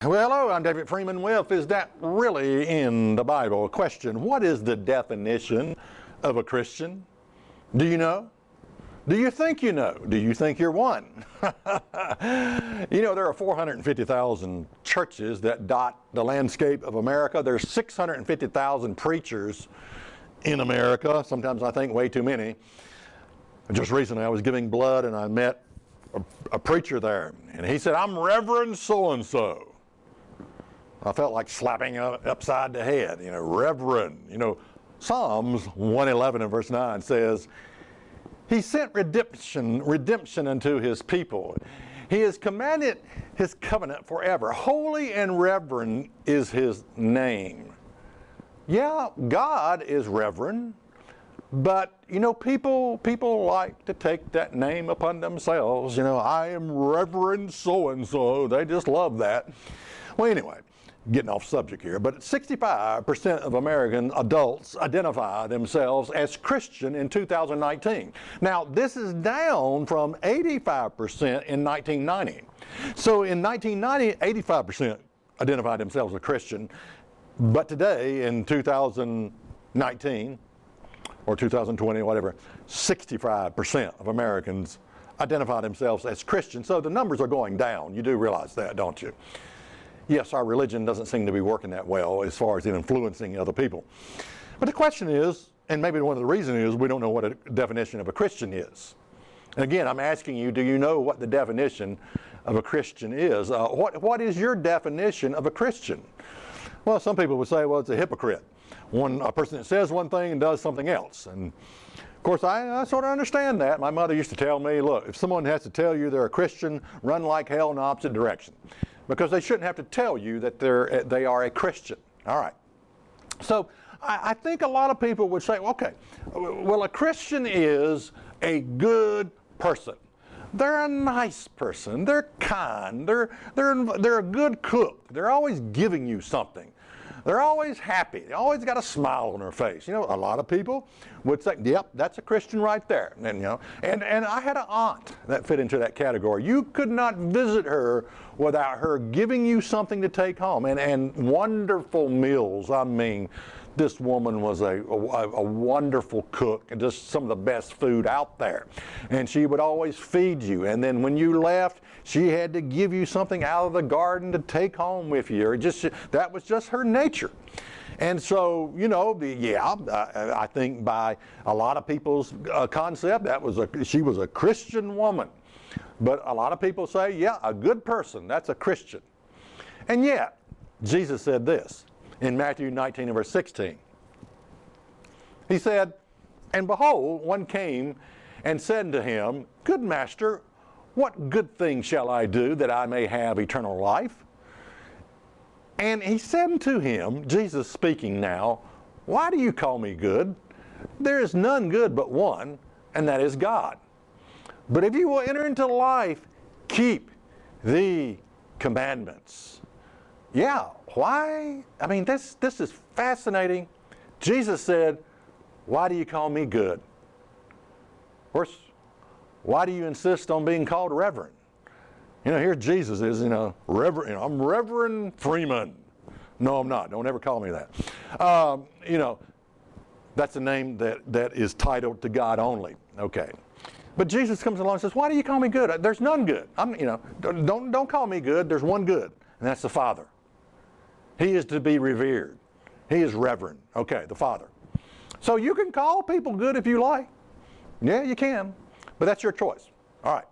Well, hello, I'm David Freeman with Is That Really in the Bible? Question: what is the definition of a Christian? Do you know? Do you think you know? Do you think you're one? You know, there are 450,000 churches that dot the landscape of America. There's 650,000 preachers in America. Sometimes I think way too many. Just recently I was giving blood and I met a preacher there, and he said, "I'm Reverend so-and-so." I felt like slapping him upside the head, Reverend. Psalms 111 and verse 9 says, He sent redemption unto His people. He has commanded His covenant forever. Holy and reverend is His name. Yeah, God is reverend, but, people like to take that name upon themselves. I am Reverend so-and-so. They just love that. Well, anyway, getting off subject here, but 65% of American adults identify themselves as Christian in 2019. Now, this is down from 85% in 1990. So in 1990, 85% identified themselves as Christian, but today in 2019, or 2020, whatever, 65% of Americans identify themselves as Christian. So the numbers are going down. You do realize that, don't you? Yes, our religion doesn't seem to be working that well as far as influencing other people. But the question is, and maybe one of the reasons is, we don't know what a definition of a Christian is. And again, I'm asking you, do you know what the definition of a Christian is? What is your definition of a Christian? Well, some people would say, well, it's a hypocrite. A person that says one thing and does something else. And of course, I sort of understand that. My mother used to tell me, look, if someone has to tell you they're a Christian, run like hell in the opposite direction. Because they shouldn't have to tell you that they are a Christian. All right. So I think a lot of people would say, okay, well, a Christian is a good person. They're a nice person. They're kind. They're a good cook. They're always giving you something. They're always happy. They always got a smile on their face. A lot of people would say, yep, that's a Christian right there. And I had an aunt that fit into that category. You could not visit her without her giving you something to take home. And wonderful meals. I mean, this woman was a wonderful cook and just some of the best food out there. And she would always feed you. And then when you left, she had to give you something out of the garden to take home with you. That was just her nature. And so, I think by a lot of people's concept, she was a Christian woman. But a lot of people say, yeah, a good person, that's a Christian. And yet, Jesus said this in Matthew 19 and verse 16. He said, "And behold, one came and said to him, Good master, what good thing shall I do that I may have eternal life? And he said unto him," Jesus speaking now, "Why do you call me good? There is none good but one, and that is God. But if you will enter into life, keep the commandments." Yeah, why? I mean, this is fascinating. Jesus said, "Why do you call me good?" Of course, why do you insist on being called Reverend? Here Jesus is, Reverend. I'm Reverend Freeman. No, I'm not. Don't ever call me that. That's a name that is titled to God only. Okay. But Jesus comes along and says, "Why do you call me good? There's none good. Don't call me good. There's one good, and that's the Father. He is to be revered. He is reverend." Okay, the Father. So you can call people good if you like. Yeah, you can. But that's your choice. All right.